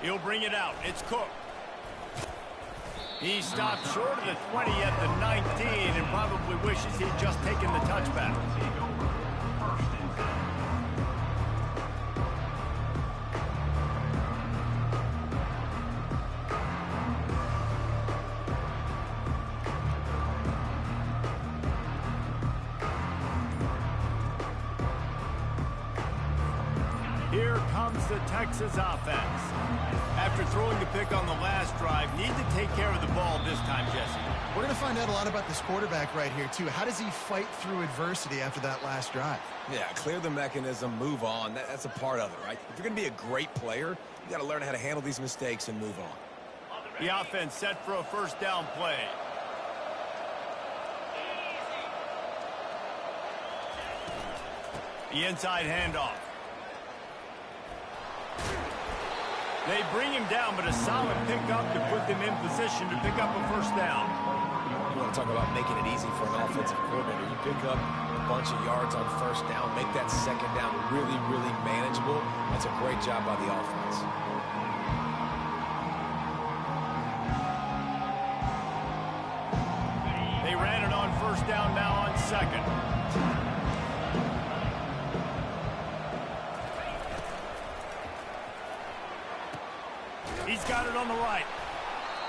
He'll bring it out. It's Cook. He stopped short of the 20 at the 19 and probably wishes he'd just taken the touchback. Here comes the Texas offense. After throwing the pick on the last drive, need to take care of the ball this time, Jesse. We're going to to find out a lot about this quarterback right here, too. How does he fight through adversity after that last drive? Yeah, clear the mechanism, move on. That's a part of it, right? If you're going to be a great player, you got to learn how to handle these mistakes and move on. The offense set for a first down play. The inside handoff. They bring him down, but a solid pickup to put them in position to pick up a first down. You want to talk about making it easy for an offensive coordinator. You pick up a bunch of yards on first down, make that second down really, really manageable. That's a great job by the offense. They ran it on first down, now on second. He's got it on the right.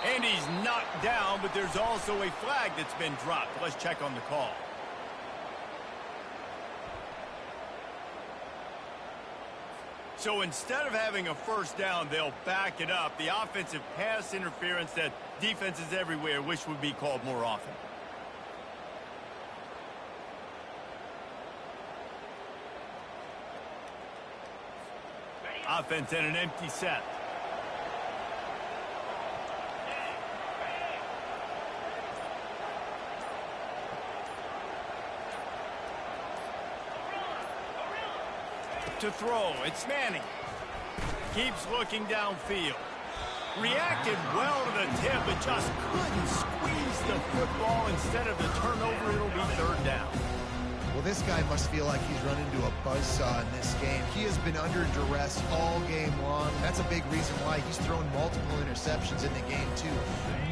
And he's knocked down, but there's also a flag that's been dropped. Let's check on the call. So instead of having a first down, they'll back it up. The offensive pass interference that defenses everywhere wish would be called more often. Offense in an empty set. To throw, it's Manning. Keeps looking downfield. Reacted well to the tip, but just couldn't squeeze the football. Instead of the turnover, it'll be third down. Well, this guy must feel like he's run into a buzzsaw in this game. He has been under duress all game long. That's a big reason why he's thrown multiple interceptions in the game, too.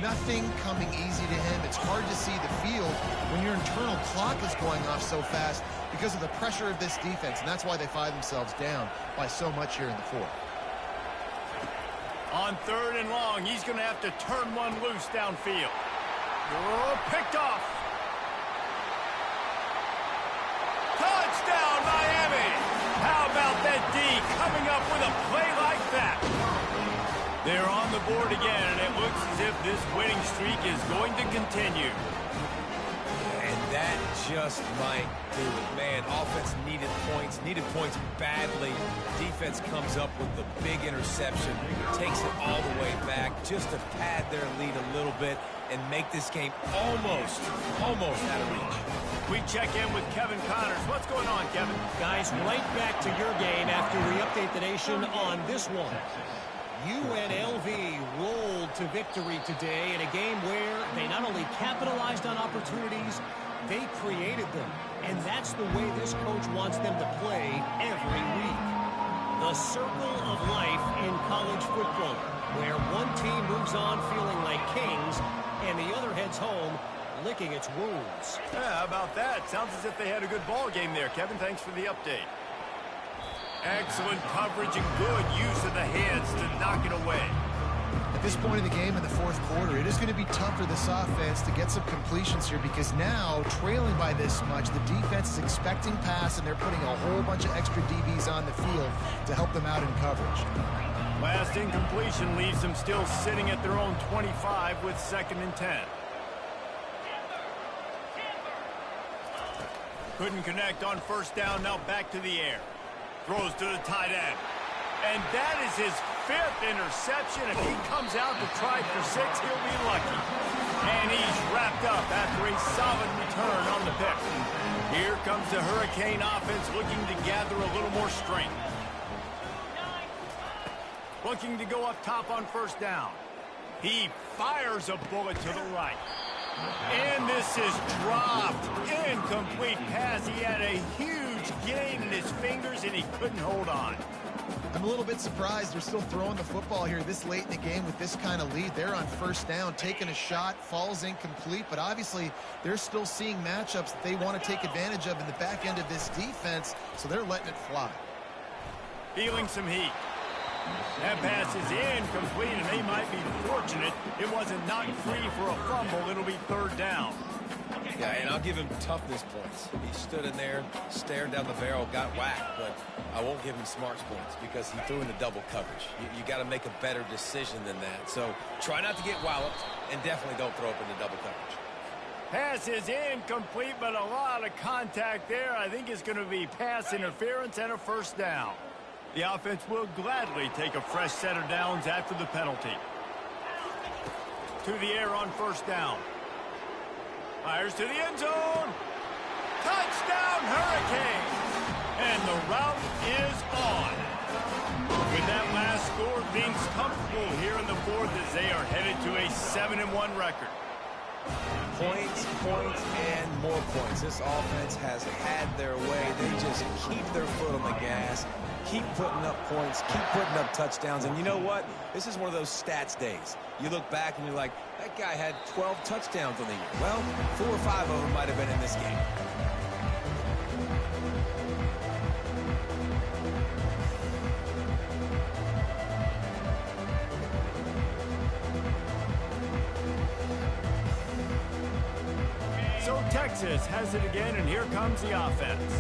Nothing coming easy to him. It's hard to see the field when your internal clock is going off so fast because of the pressure of this defense, and that's why they find themselves down by so much here in the fourth. On third and long, he's going to have to turn one loose downfield. Oh, picked off. Touchdown, Miami! How about that D coming up with a play like that? They're on the board again, and it looks as if this winning streak is going to continue. And that just might do it. Man, offense needed points badly. Defense comes up with the big interception, takes it all the way back just to pad their lead a little bit and make this game almost out of reach. We check in with Kevin Connors. What's going on, Kevin? Guys, right back to your game after we update the nation on this one. UNLV rolled to victory today in a game where they not only capitalized on opportunities, they created them. And that's the way this coach wants them to play every week. The circle of life in college football, where one team moves on feeling like kings and the other heads home licking its wounds. Yeah, how about that? Sounds as if they had a good ball game there. Kevin, thanks for the update. Excellent coverage and good use of the hands to knock it away. At this point in the game in the fourth quarter, it is going to be tough for this offense to get some completions here because now, trailing by this much, the defense is expecting pass and they're putting a whole bunch of extra DBs on the field to help them out in coverage. Last incompletion leaves them still sitting at their own 25 with 2nd and 10. Couldn't connect on first down, now back to the air. Throws to the tight end. And that is his 5th interception. If he comes out to try for 6, he'll be lucky. And he's wrapped up after a solid return on the pick. Here comes the Hurricane offense looking to gather a little more strength. Looking to go up top on first down. He fires a bullet to the right. And this is dropped. Incomplete pass. He had a huge gain in his fingers, and he couldn't hold on. I'm a little bit surprised they're still throwing the football here this late in the game with this kind of lead. They're on first down, taking a shot, falls incomplete, but obviously they're still seeing matchups that they want to take advantage of in the back end of this defense, so they're letting it fly. Feeling some heat. That pass is incomplete, and they might be fortunate it wasn't knocked free for a fumble. It'll be third down. Yeah, and I'll give him toughness points. He stood in there, stared down the barrel, got whacked, but I won't give him smarts points because he threw into double coverage. You got to make a better decision than that. So try not to get walloped, and definitely don't throw up into double coverage. pass is incomplete, but a lot of contact there. I think it's going to be pass interference and a first down. The offense will gladly take a fresh set of downs after the penalty. To the air on first down. Fires to the end zone. Touchdown, Hurricanes! And the route is on. With that last score, things comfortable here in the fourth as they are headed to a 7-1 record. Points, points, and more points. This offense has had their way. They just keep their foot on the gas, keep putting up points, keep putting up touchdowns. And you know what? This is one of those stats days. You look back and you're like, that guy had 12 touchdowns on the year. Well, 4 or 5 of them might have been in this game. So Texas has it again, and here comes the offense.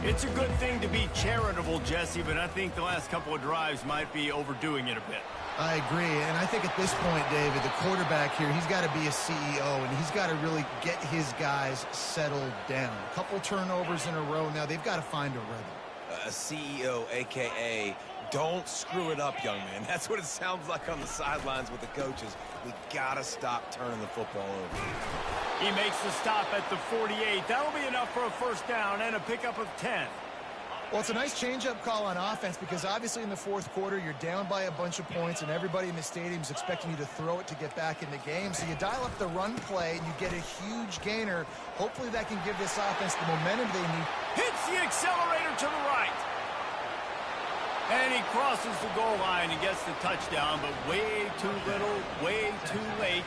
It's a good thing to be charitable, Jesse, but I think the last couple of drives might be overdoing it a bit. I agree, and I think at this point, David, the quarterback here, he's got to be a CEO, and he's got to really get his guys settled down. A couple turnovers in a row now. They've got to find a rhythm. A CEO, a.k.a. don't screw it up, young man. That's what it sounds like on the sidelines with the coaches. We got to stop turning the football over. He makes the stop at the 48. That'll be enough for a first down and a pickup of 10. Well, it's a nice change-up call on offense because obviously in the fourth quarter, you're down by a bunch of points and everybody in the stadium is expecting you to throw it to get back in the game. So you dial up the run play and you get a huge gainer. Hopefully that can give this offense the momentum they need. Hits the accelerator to the right. And he crosses the goal line and gets the touchdown, but way too little, way too late.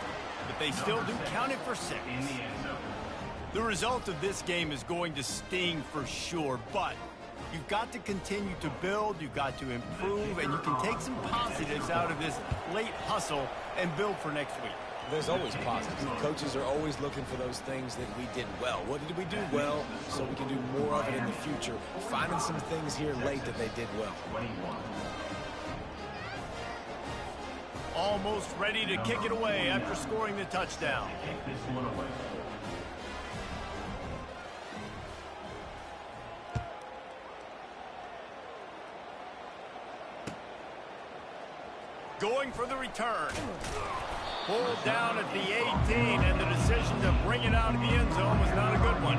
But they still do count it for 6. The result of this game is going to sting for sure, but you've got to continue to build, you've got to improve, and you can take some positives out of this late hustle and build for next week. There's always positives. Coaches are always looking for those things that we did well. What did we do well so we can do more of it in the future? Finding some things here late that they did well. Almost ready to kick it away after scoring the touchdown. Going for the return. Pulled down at the 18, and the decision to bring it out of the end zone was not a good one.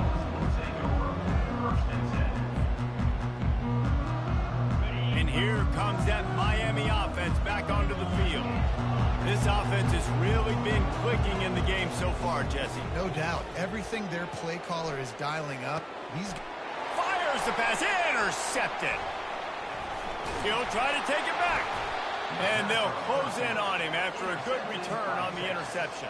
And here comes that Miami offense back onto the field. This offense has really been clicking in the game so far, Jesse. No doubt. Everything their play caller is dialing up. He's fires the pass, intercepted. He'll try to take it back. And they'll close in on him after a good return on the interception.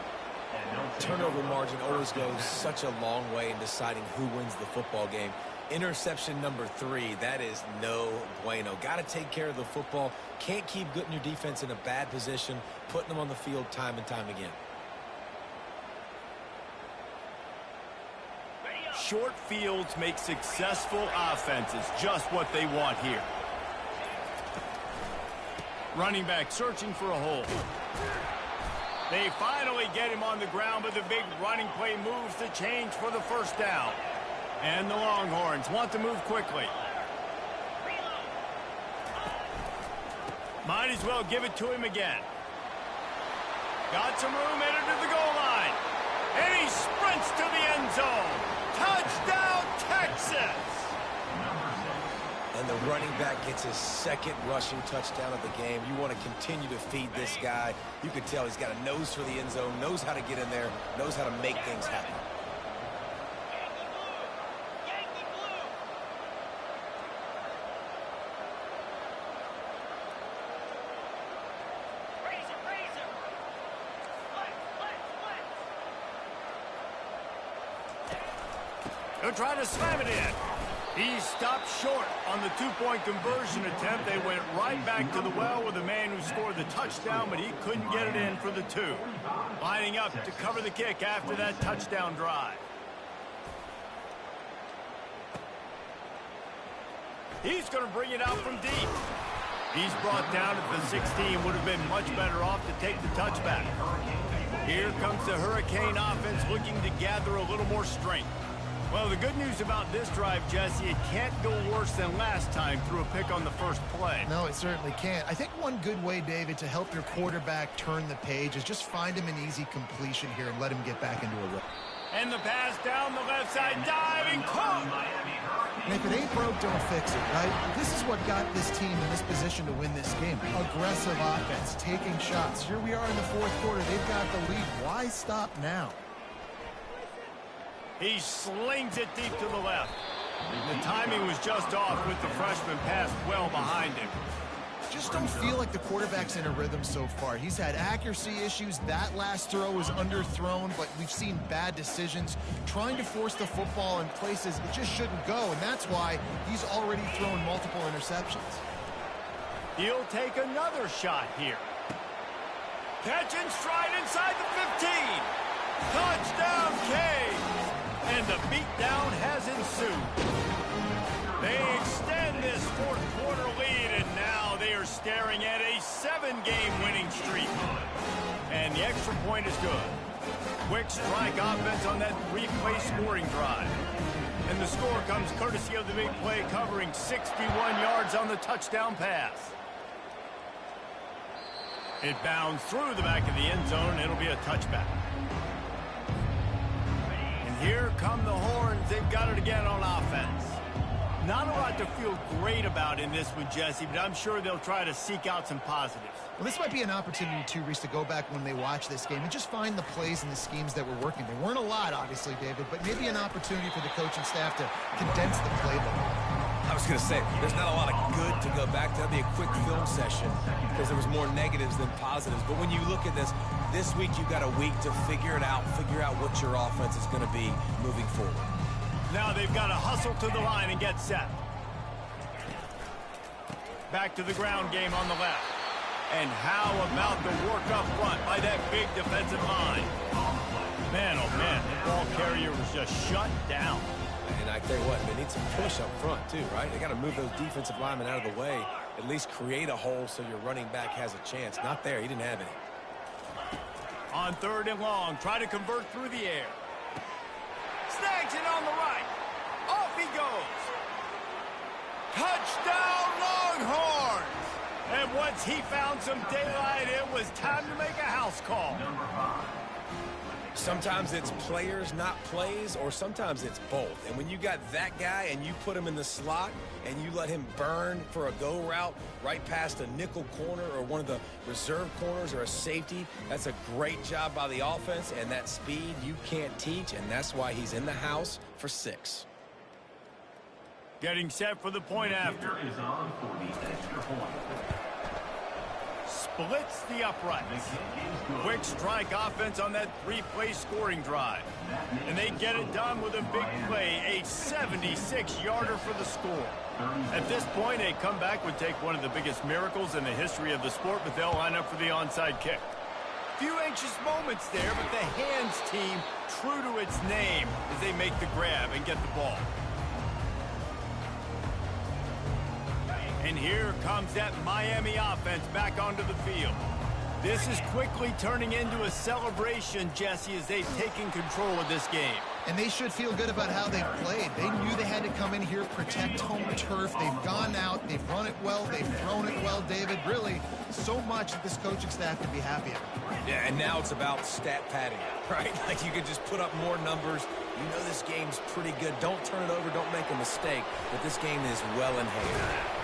Turnover margin always goes such a long way in deciding who wins the football game. Interception number 3, that is no bueno. Got to take care of the football. Can't keep putting your defense in a bad position, putting them on the field time and time again. Short fields make successful offenses just what they want here. Running back searching for a hole. They finally get him on the ground, but the big running play moves the change for the first down. And the Longhorns want to move quickly. Might as well give it to him again. Got some room, headed to the goal line. And he sprints to the end zone. Touchdown, Texas! And the running back gets his second rushing touchdown of the game. You want to continue to feed this guy. You can tell he's got a nose for the end zone, knows how to get in there, knows how to make things happen. He'll try to slam it in. He stopped short on the two-point conversion attempt. They went right back to the well with the man who scored the touchdown, but he couldn't get it in for the 2. Lining up to cover the kick after that touchdown drive. He's going to bring it out from deep. He's brought down at the 16. Would have been much better off to take the touchback. Here comes the Hurricane offense looking to gather a little more strength. Well, the good news about this drive, Jesse, it can't go worse than last time through a pick on the first play. No, it certainly can't. I think one good way, David, to help your quarterback turn the page is just find him an easy completion here and let him get back into a run. And the pass down the left side, diving, caught. And if it ain't broke, don't fix it, right? This is what got this team in this position to win this game. Aggressive offense, taking shots. Here we are in the fourth quarter. They've got the lead. Why stop now? He slings it deep to the left. The timing was just off with the freshman pass well behind him. Just don't feel like the quarterback's in a rhythm so far. He's had accuracy issues. That last throw was underthrown, but we've seen bad decisions, trying to force the football in places it just shouldn't go, and that's why he's already thrown multiple interceptions. He'll take another shot here. Catch and stride inside the 15. Touchdown, Canes! And the beatdown has ensued. They extend this fourth quarter lead, and now they are staring at a 7-game winning streak. And the extra point is good. Quick strike offense on that 3-play scoring drive. And the score comes courtesy of the big play, covering 61 yards on the touchdown pass. It bounds through the back of the end zone. It'll be a touchback. And here come the Horns. They've got it again on offense. Not a lot to feel great about in this one, Jesse, but I'm sure they'll try to seek out some positives. Well, this might be an opportunity, too, Reese, to go back when they watch this game and just find the plays and the schemes that were working. There weren't a lot, obviously, David, but maybe an opportunity for the coaching staff to condense the playbook. I was going to say, there's not a lot of good to go back to. That'd be a quick film session because there was more negatives than positives. But when you look at this week you've got a week to figure it out, figure out what your offense is going to be moving forward. Now they've got to hustle to the line and get set. Back to the ground game on the left. And how about the work up front by that big defensive line? Man, oh man, the ball carrier was just shut down. And I tell you what, they need some push up front too, right? They got to move those defensive linemen out of the way, at least create a hole so your running back has a chance. Not there, he didn't have any. On 3rd and long, try to convert through the air. Snags it on the right. Off he goes. Touchdown, Longhorns! And once he found some daylight, it was time to make a house call. Sometimes it's players, not plays, or sometimes it's both. And when you got that guy and you put him in the slot and you let him burn for a go route right past a nickel corner or one of the reserve corners or a safety, that's a great job by the offense, and that speed you can't teach, and that's why he's in the house for 6. Getting set for the point after. Is on for the extra point. Splits the uprights. Quick strike offense on that 3-play scoring drive. And they get it done with a big play, a 76-yarder for the score. At this point, a comeback would take one of the biggest miracles in the history of the sport, but they'll line up for the onside kick. Few anxious moments there, but the hands team true to its name as they make the grab and get the ball. And here comes that Miami offense back onto the field. This is quickly turning into a celebration, Jesse, as they've taken control of this game. And they should feel good about how they've played. They knew they had to come in here, protect home turf. They've gone out, they've run it well, they've thrown it well, David. Really, so much that this coaching staff can be happy about. Yeah, and now it's about stat padding, right? Like you could just put up more numbers. You know this game's pretty good. Don't turn it over, don't make a mistake. But this game is well in hand.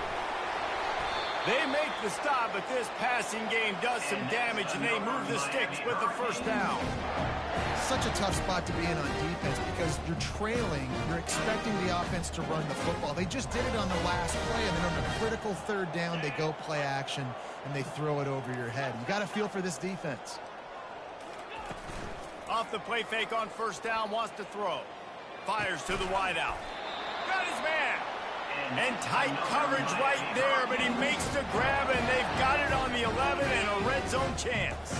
They make the stop, but this passing game does some damage, and they move the sticks with the first down. Such a tough spot to be in on defense because you're trailing, you're expecting the offense to run the football. They just did it on the last play, and then on the critical 3rd down, they go play action, and they throw it over your head. You got to feel for this defense. Off the play fake on 1st down, wants to throw. Fires to the wideout. Got his man. And tight coverage right there, but he makes the grab, and they've got it on the 11 and a red zone chance.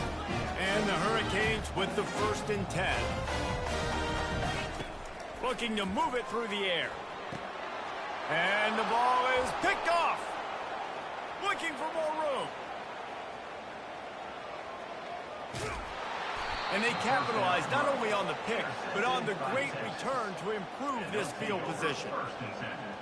And the Hurricanes with the 1st and 10. Looking to move it through the air. And the ball is picked off. Looking for more room. And they capitalized not only on the pick, but on the great return to improve this field position.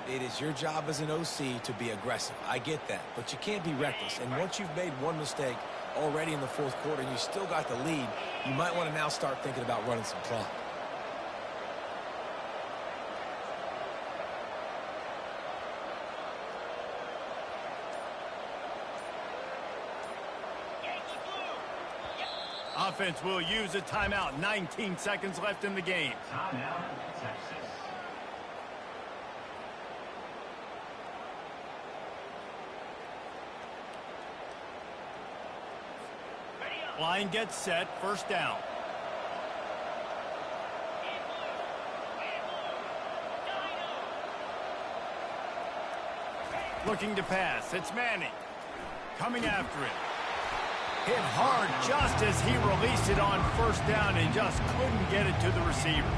It is your job as an OC to be aggressive. I get that, but you can't be reckless. And once you've made one mistake already in the fourth quarter and you still got the lead, you might want to now start thinking about running some clock. Offense will use a timeout. 19 seconds left in the game. Timeout, Texas. Line gets set. First down. Looking to pass. It's Manning. Coming after it. Hit hard just as he released it on first down and just couldn't get it to the receiver.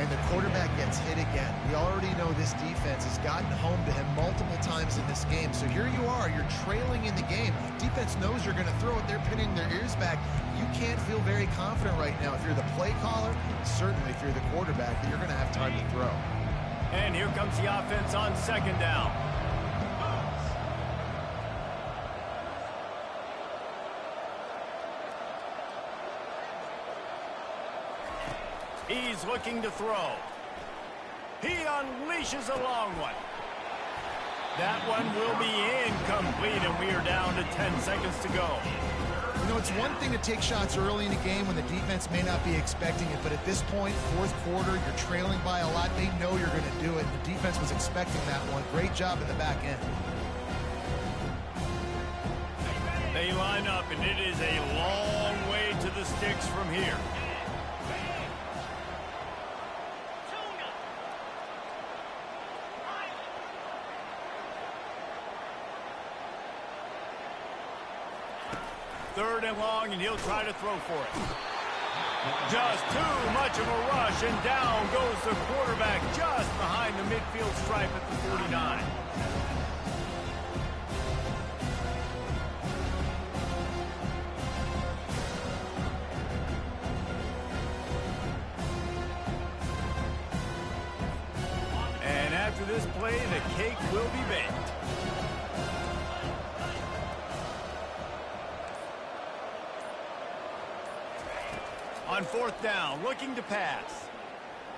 And the quarterback gets hit again. We already know this defense has gotten home to him multiple times in this game. So here you are, you're trailing in the game. Defense knows you're going to throw it. They're pinning their ears back. You can't feel very confident right now if you're the play caller, certainly if you're the quarterback, that you're going to have time to throw. And here comes the offense on second down. He's looking to throw. He unleashes a long one. That one will be incomplete, and we are down to 10 seconds to go. You know, it's one thing to take shots early in the game when the defense may not be expecting it, but at this point, fourth quarter, you're trailing by a lot. They know you're going to do it. The defense was expecting that one. Great job in the back end. They line up, and it is a long way to the sticks from here. Third and long, and he'll try to throw for it. Just too much of a rush, and down goes the quarterback just behind the midfield stripe at the 49. And after this play, the cake will be baked. On fourth down, looking to pass.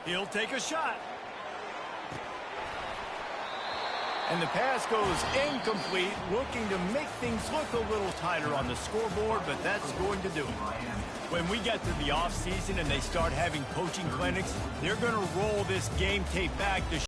He'll take a shot. And the pass goes incomplete, looking to make things look a little tighter on the scoreboard, but that's going to do it. When we get to the offseason and they start having coaching clinics, they're going to roll this game tape back to